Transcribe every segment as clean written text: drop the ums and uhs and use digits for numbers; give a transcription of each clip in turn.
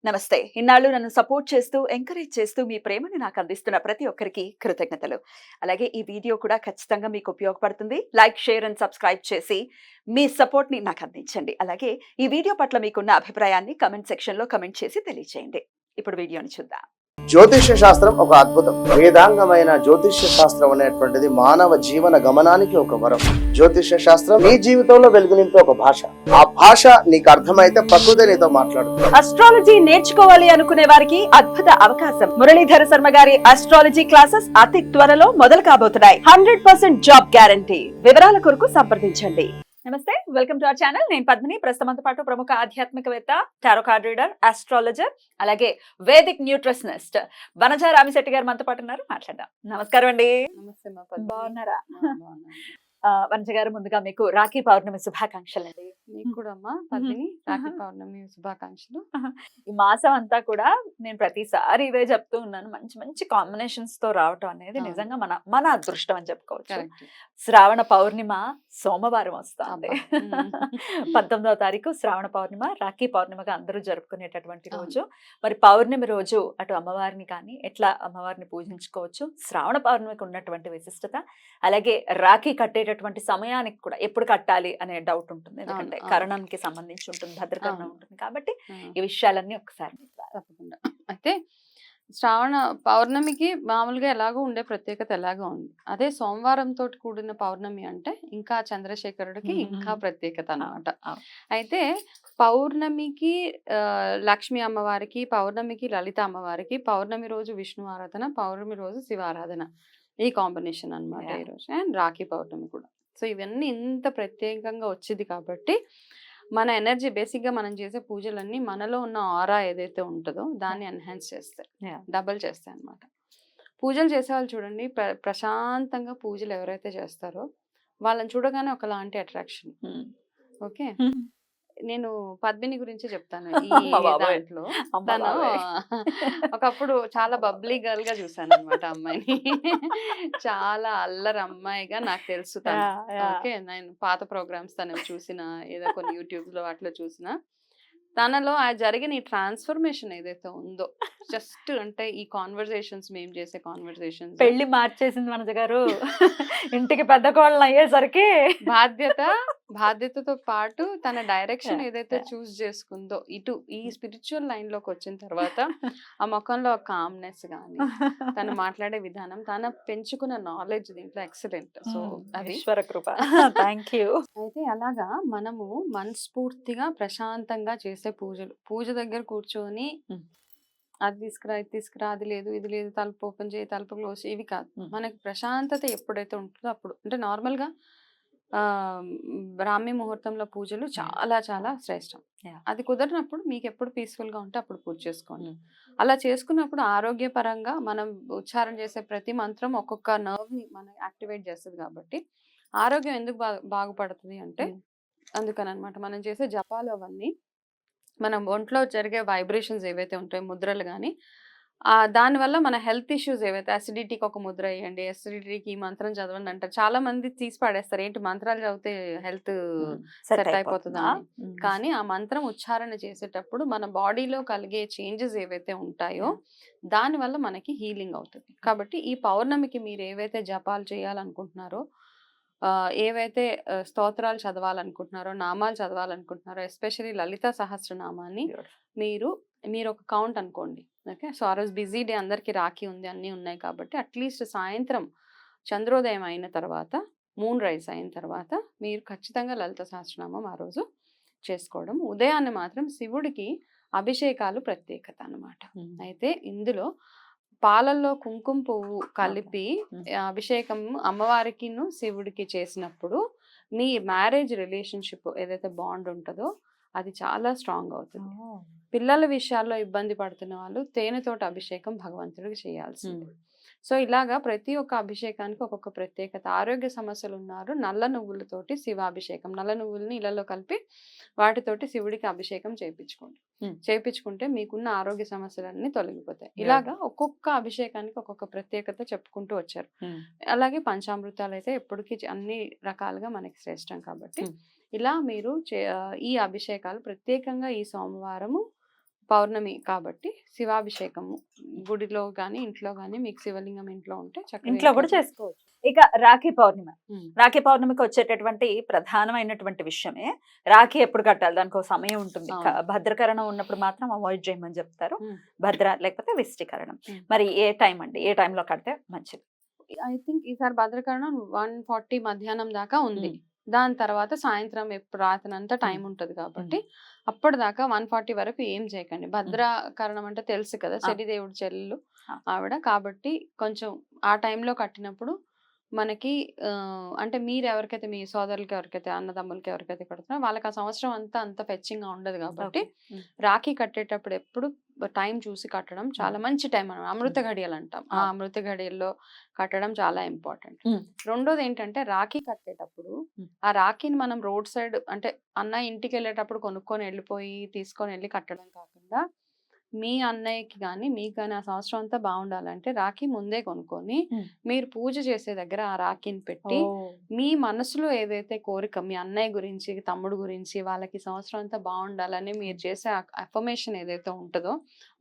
నమస్తే. ఇన్నాళ్ళు నన్ను సపోర్ట్ చేస్తూ, ఎంకరేజ్ చేస్తూ మీ ప్రేమని నాకు అందిస్తున్న ప్రతి ఒక్కరికి కృతజ్ఞతలు. అలాగే ఈ వీడియో కూడా ఖచ్చితంగా మీకు ఉపయోగపడుతుంది. లైక్, షేర్ అండ్ సబ్స్క్రైబ్ చేసి మీ సపోర్ట్‌ని నాకు అందించండి. అలాగే ఈ వీడియో పట్ల మీకున్న అభిప్రాయాన్ని కామెంట్ సెక్షన్‌లో కామెంట్ చేసి తెలియజేయండి. ఇప్పుడు వీడియోని చూద్దాం. జ్యోతిష్య శాస్త్రం ఒక అద్భుతం. వేదాంగమైన జ్యోతిష్య శాస్త్రం అనేటువంటిది మానవ జీవన గమనానికి ఒక వరం. జ్యోతిష్య శాస్త్రం నీ జీవితంలో వెలుగునింపే ఒక భాష. ఆ భాష నీకు అర్థమైతే ప్రకృతి నీతో మాట్లాడుతుంది. అస్ట్రాలజీ నేర్చుకోవాలి అనుకునే వారికి అద్భుత అవకాశం. మురళీధర శర్మ గారి అస్ట్రాలజీ క్లాసెస్ అతి త్వరలో మొదలు కాబోతున్నాయి. 100% జాబ్ గ్యారంటీ. వివరాల కొరకు సంప్రదించండి. నమస్తే, వెల్కమ్ టు అవర్ ఛానల్. నేను పద్మిని. ప్రస్తుతంతో పాటు ప్రముఖ ఆధ్యాత్మికవేత్త, టారో కార్డ్ రీడర్, ఆస్ట్రాలజర్, అలాగే వేదిక్ న్యూట్రిషనిస్ట్ వనజ రామిశెట్టి గారు మనతో పాటు ఉన్నారు. మాట్లాడదాం. నమస్కారం అండి. నమస్తే మా బాగున్నారా? వనజ గారు, ముందుగా మీకు రాఖీ పౌర్ణమి శుభాకాంక్షలు అండి. మీకు కూడా అమ్మా పద్మిని రాఖీ పౌర్ణమి శుభాకాంక్షలు. ఈ మాసం అంతా కూడా నేను ప్రతిసారి ఇవే చెప్తూ ఉన్నాను, మంచి మంచి కాంబినేషన్స్ తో రావటం అనేది నిజంగా మన అదృష్టం అని చెప్పుకోవచ్చు. శ్రావణ పౌర్ణిమ సోమవారం వస్తుంది. 19వ తారీఖు శ్రావణ పౌర్ణిమ, రాఖీ పౌర్ణిమగా అందరూ జరుపుకునేటటువంటి రోజు. మరి పౌర్ణమి రోజు అటు అమ్మవారిని కానీ ఎట్లా అమ్మవారిని పూజించుకోవచ్చు, శ్రావణ పౌర్ణమికి ఉన్నటువంటి విశిష్టత, అలాగే రాఖీ కట్టేటటువంటి సమయానికి కూడా ఎప్పుడు కట్టాలి అనే డౌట్ ఉంటుంది. ఎందుకంటే కరణానికి సంబంధించి ఉంటుంది, భద్రకరణం ఉంటుంది. కాబట్టి ఈ విషయాలన్నీ ఒకసారి తప్పకుండా. అయితే శ్రావణ పౌర్ణమికి మామూలుగా ఎలాగో ఉండే ప్రత్యేకత ఎలాగో ఉంది. అదే సోమవారంతో కూడిన పౌర్ణమి అంటే ఇంకా చంద్రశేఖరుడికి ఇంకా ప్రత్యేకత అన్నమాట. అయితే పౌర్ణమికి లక్ష్మీ అమ్మవారికి, పౌర్ణమికి లలిత అమ్మవారికి, పౌర్ణమి రోజు విష్ణు ఆరాధన, పౌర్ణమి రోజు శివ ఆరాధన, ఈ కాంబినేషన్ అన్నమాట ఈరోజు. అండ్ రాఖీ పౌర్ణమి కూడా. సో ఇవన్నీ ఇంత ప్రత్యేకంగా వచ్చేది కాబట్టి మన ఎనర్జీ బేసిక్గా మనం చేసే పూజలన్నీ మనలో ఉన్న ఆరా ఏదైతే ఉంటుందో దాన్ని ఎన్హాన్స్ చేస్తాయి, డబల్ చేస్తాయి అన్నమాట. పూజలు చేసేవాళ్ళు చూడండి, ప్రశాంతంగా పూజలు ఎవరైతే చేస్తారో వాళ్ళని చూడగానే ఒకలాంటి అట్రాక్షన్. ఓకే, నేను పద్మిని గురించి చెప్తాను. ఈ దాంట్లో తను ఒకప్పుడు చాలా బబ్లీ గర్ల్ గా చూసాను అనమాట అమ్మాయిని. చాలా అల్లరి అమ్మాయిగా నాకు తెలుసు తను. ఓకే, నేను పాత ప్రోగ్రామ్స్ తను చూసిన, ఏదో కొన్ని యూట్యూబ్ లో అట్లా చూసిన, తనలో ఆ జరిగిన ఈ ట్రాన్స్ఫర్మేషన్ ఏదైతే ఉందో, జస్ట్ అంటే ఈ కాన్వర్సేషన్స్, మేము చేసే కాన్వర్సేషన్స్ పెళ్లి మార్చేసింది వనజ గారు. ఇంటికి పెద్ద కోళ్ళని అయ్యేసరికి బాధ్యతతో పాటు తన డైరెక్షన్ ఏదైతే చూస్ చేసుకుందో ఇటు ఈ స్పిరిచువల్ లైన్ లోకి వచ్చిన తర్వాత ఆ ముఖంలో కామ్నెస్ గానీ, తను మాట్లాడే విధానం, తన పెంచుకున్న నాలెడ్జ్ దీంట్లో ఎక్సలెంట్. సో అది ఈశ్వర కృప. Thank you. అయితే అలాగా మనము మనస్ఫూర్తిగా ప్రశాంతంగా చేసే పూజ దగ్గర కూర్చొని అది తీసుకురా, ఇది తీసుకురా, అది లేదు, ఇది లేదు, తలుపు ఓపెన్ చేయి, తలుపు క్లోజ్, ఇవి కాదు. మనకి ప్రశాంతత ఎప్పుడైతే ఉంటుందో అప్పుడు, అంటే నార్మల్గా బ్రాహ్మీ ముహూర్తంలో పూజలు చాలా చాలా శ్రేష్టం. అది కుదరినప్పుడు మీకు ఎప్పుడు పీస్ఫుల్ గా ఉంటే అప్పుడు పూజ చేసుకోండి. అలా చేసుకున్నప్పుడు ఆరోగ్యపరంగా మనం ఉచ్చారణ చేసే ప్రతి మంత్రం ఒక్కొక్క నర్వ్ ని మనం యాక్టివేట్ చేస్తుంది. కాబట్టి ఆరోగ్యం ఎందుకు బాగుపడుతుంది అంటే అందుకని అనమాట. మనం చేసే జపాలు అవన్నీ మనం ఒంట్లో జరిగే వైబ్రేషన్స్ ఏవైతే ఉంటాయో, ముద్రలు కానీ, దానివల్ల మన హెల్త్ ఇష్యూస్ ఏవైతే, అసిడిటీకి ఒక ముద్ర వేయండి, అసిడిటీకి ఈ మంత్రం చదవండి అంటారు. చాలా మంది తీసి పడేస్తారు, ఏంటి మంత్రాలు చదివితే హెల్త్ సెట్ అయిపోతుందా అని. కానీ ఆ మంత్రం ఉచ్చారణ చేసేటప్పుడు మన బాడీలో కలిగే చేంజెస్ ఏవైతే ఉంటాయో దానివల్ల మనకి హీలింగ్ అవుతుంది. కాబట్టి ఈ పౌర్ణమికి మీరు ఏవైతే జపాలు చేయాలనుకుంటున్నారో, ఏవైతే స్తోత్రాలు చదవాలనుకుంటున్నారో, నామాలు చదవాలనుకుంటున్నారో, ఎస్పెషల్లీ లలిత సహస్రనామాన్ని మీరు ఒక కౌంట్ అనుకోండి. ఓకే, సో ఆ రోజు బిజీ డే, అందరికీ రాఖీ ఉంది, అన్నీ ఉన్నాయి కాబట్టి అట్లీస్ట్ సాయంత్రం చంద్రోదయం అయిన తర్వాత, మూన్ రైజ్ అయిన తర్వాత మీరు ఖచ్చితంగా లలిత సహస్రనామం ఆ రోజు చేసుకోవడం. ఉదయాన్నే మాత్రం శివుడికి అభిషేకాలు ప్రత్యేకత అన్నమాట. అయితే ఇందులో పాలల్లో కుంకుమ పువ్వు కలిపి అభిషేకం అమ్మవారికి శివుడికి చేసినప్పుడు మీ మ్యారేజ్ రిలేషన్షిప్ ఏదైతే బాండ్ ఉంటుందో అది చాలా స్ట్రాంగ్ అవుతుంది. పిల్లల విషయాల్లో ఇబ్బంది పడుతున్న వాళ్ళు తేనెతోటి అభిషేకం భగవంతుడికి చేయాల్సింది. సో ఇలాగా ప్రతి ఒక్క అభిషేకానికి ఒక్కొక్క ప్రత్యేకత. ఆరోగ్య సమస్యలు ఉన్నారు, నల్ల నువ్వులతోటి శివాభిషేకం, నల్ల నువ్వుల్ని ఇళ్లలో కలిపి వాటితోటి శివుడికి అభిషేకం చేయించుకుంటే మీకున్న ఆరోగ్య సమస్యలన్నీ తొలగిపోతాయి. ఇలాగా ఒక్కొక్క అభిషేకానికి ఒక్కొక్క ప్రత్యేకత చెప్పుకుంటూ వచ్చారు. అలాగే పంచామృతాలు అయితే ఎప్పటికీ అన్ని రకాలుగా మనకి శ్రేష్టం. కాబట్టి ఇలా మీరు ఈ అభిషేకాలు ప్రత్యేకంగా ఈ సోమవారము పౌర్ణమి కాబట్టి శివాభిషేకము గుడిలో గానీ ఇంట్లో గానీ మీకు శివలింగం ఇంట్లో ఉంటే చక్కగా ఇంట్లో కూడా చేసుకోవచ్చు. ఇక రాఖీ పౌర్ణిమ, రాఖీ పౌర్ణమికి వచ్చేటటువంటి ప్రధానమైనటువంటి విషయమే రాఖీ ఎప్పుడు కట్టాలి, దానికి ఒక సమయం ఉంటుంది. భద్రకరణం ఉన్నప్పుడు మాత్రం అవాయిడ్ చేయమని చెప్తారు, భద్ర లేకపోతే విష్టికరణం. మరి ఏ టైం అండి, ఏ టైంలో కడితే మంచిది? ఐ థింక్ ఈసారి భద్రకరణం 1:40 మధ్యాహ్నం దాకా ఉంది. దాని తర్వాత సాయంత్రం ఎప్పుడు రాత్రంతా టైం ఉంటది కాబట్టి అప్పటిదాకా 1:40 వరకు ఏం చేయకండి. భద్రకరణం అంటే తెలుసు కదా, శనిదేవుడు చెల్లెలు ఆవిడ కాబట్టి కొంచెం ఆ టైంలో కట్టినప్పుడు మనకి అంటే మీరు ఎవరికైతే మీ సోదరులకి ఎవరికైతే అన్నదమ్ములకి ఎవరికైతే కడుతున్నారో వాళ్ళకి ఆ సంవత్సరం అంత ఫెచ్చింగ్ గా ఉండదు కాబట్టి రాఖీ కట్టేటప్పుడు ఎప్పుడు టైం చూసి కట్టడం చాలా మంచి టైం అన్నమాట. అమృత ఘడియలు అంటాం, ఆ అమృత ఘడియల్లో కట్టడం చాలా ఇంపార్టెంట్. రెండోది ఏంటంటే రాఖీ కట్టేటప్పుడు ఆ రాఖీని మనం రోడ్ సైడ్ అంటే అన్న ఇంటికి వెళ్ళేటప్పుడు కొనుక్కొని వెళ్ళిపోయి తీసుకొని వెళ్ళి కట్టడం కాకుండా మీ అన్నయ్యకి కానీ మీకు కానీ ఆ సంవత్సరం అంతా బాగుండాలంటే రాఖీ ముందే కొనుక్కొని మీరు పూజ చేసే దగ్గర ఆ రాఖీని పెట్టి మీ మనసులో ఏదైతే కోరిక మీ అన్నయ్య గురించి తమ్ముడు గురించి వాళ్ళకి సంవత్సరం అంతా బాగుండాలని మీరు చేసే అఫర్మేషన్ ఏదైతే ఉంటుందో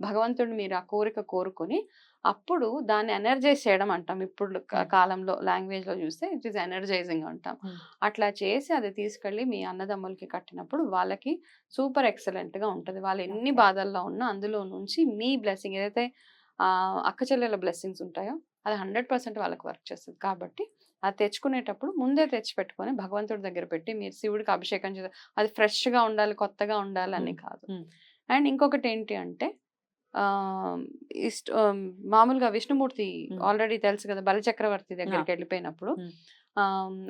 భగవంతుడు మీరు ఆ కోరిక కోరుకొని అప్పుడు దాన్ని ఎనర్జైజ్ చేయడం అంటాం. ఇప్పుడు కాలంలో లాంగ్వేజ్ లో చూస్తే ఇట్ ఈస్ ఎనర్జైజింగ్ అంటాం. అట్లా చేసి అది తీసుకెళ్లి మీ అన్నదమ్ములకి కట్టినప్పుడు వాళ్ళకి సూపర్ ఎక్సలెంట్ గా ఉంటది. వాళ్ళు ఎన్ని బాధల్లో ఉన్నా అందులో నుంచి మీ బ్లెస్సింగ్ ఏదైతే అక్క చెల్లెల బ్లెస్సింగ్స్ ఉంటాయో అది 100% వాళ్ళకి వర్క్ చేస్తుంది. కాబట్టి అది తెచ్చుకునేటప్పుడు ముందే తెచ్చి పెట్టుకొని భగవంతుడి దగ్గర పెట్టి మీరు శివుడికి అభిషేకం చేయాలి. అది ఫ్రెష్ గా ఉండాలి, కొత్తగా ఉండాలి అని కాదు. అండ్ ఇంకొకటి ఏంటి అంటే మామూలుగా విష్ణుమూర్తి ఆల్రెడీ తెలుసు కదా, బలిచక్రవర్తి దగ్గరికి వెళ్ళిపోయినప్పుడు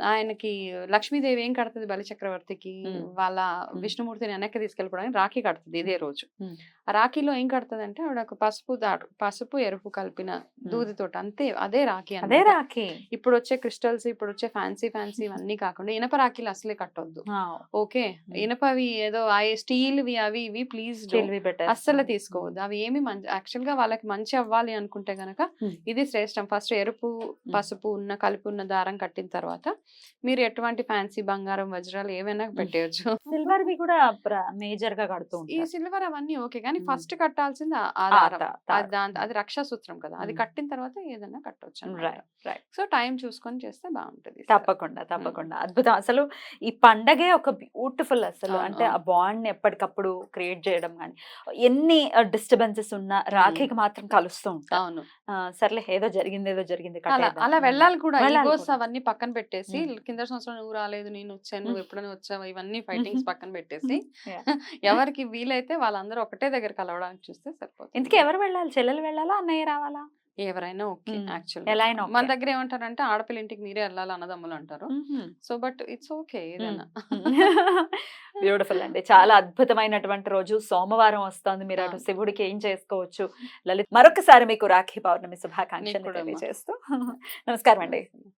ఆయనకి లక్ష్మీదేవి ఏం కడుతుంది బలిచక్రవర్తికి, వాళ్ళ విష్ణుమూర్తిని వెనక్కి తీసుకెళ్ళిపోవడానికి రాఖీ కడుతుంది ఇదే రోజు. ఆ రాఖీలో ఏం కడుతుంది అంటే ఆవిడ ఒక పసుపు ఎరుపు కలిపిన దూదితోటి అంతే, అదే రాఖీ. అదే రాఖీ. ఇప్పుడు వచ్చే క్రిస్టల్స్ ఇప్పుడు వచ్చే ఫ్యాన్సీ ఇవన్నీ కాకుండా ఇనప రాఖీలు అసలే కట్టొద్దు. ఓకే, ఇనపవి ఏదో స్టీల్వి అవి ఇవి ప్లీజ్ అస్సలు తీసుకోవద్దు. అవి ఏమి యాక్చువల్ గా వాళ్ళకి మంచి అవ్వాలి అనుకుంటే గనక ఇది శ్రేష్టం. ఫస్ట్ ఎరుపు పసుపు కలిపి ఉన్న దారం కట్టిన తర్వాత మీరు ఎటువంటి ఫ్యాన్సీ బంగారం వజ్రాలు ఏవైనా పెట్టేయచ్చు. సిల్వర్ వి కూడా మేజర్ గా కడుతూ ఈ సిల్వర్ అవన్నీ ఓకే, కానీ ఫస్ట్ కట్టాల్సింది అది రక్షా సూత్రం కదా, అది కట్టిన తర్వాత ఏదైనా కట్టొచ్చు. సో టైం చూసుకొని చేస్తే బాగుంటది. తప్పకుండా అద్భుతం. అసలు ఈ పండగే ఒక బ్యూటిఫుల్ అసలు అంటే ఆ బాండ్ ని ఎప్పటికప్పుడు క్రియేట్ చేయడం కానీ ఎన్ని డిస్టర్బెన్సెస్ ఉన్నా రాఖీకి మాత్రం కలుస్తూ ఉంటాం. అవును, సర్లే ఏదో జరిగింది అలా వెళ్ళాలి కూడా. అవన్నీ పక్కన పెట్టేసి కింద సంవత్సరం నువ్వు రాలేదు నేను వచ్చాను నువ్వు ఎప్పుడైనా వచ్చావు ఇవన్నీ ఫైటింగ్స్ పక్కన పెట్టేసి ఎవరికి వీలైతే వాళ్ళందరూ ఒకటే దగ్గర కలవడానికి చూస్తే సరిపోతుంది. ఇందుకే ఎవరు వెళ్ళాలి, చెల్లెలు వెళ్ళాలా అన్నయ్య రావాలా? ఎవరైనా ఓకే. యాక్చువల్ ఎలా అయినా మన దగ్గర ఏమంటారంటే ఆడపిల్ల ఇంటికి మీరే వెళ్ళాలి అన్నదమ్ములు అంటారు. సో బట్ ఇట్స్ ఓకే ఏదైనా. బ్యూటిఫుల్ అండి, చాలా అద్భుతమైనటువంటి రోజు. సోమవారం వస్తోంది, మీరు అటు శివుడికి ఏం చేసుకోవచ్చు. లలిత్ మరొకసారి మీకు రాఖీ పౌర్ణమి శుభాకాంక్షలు తెలియజేస్తూ నమస్కారం అండి.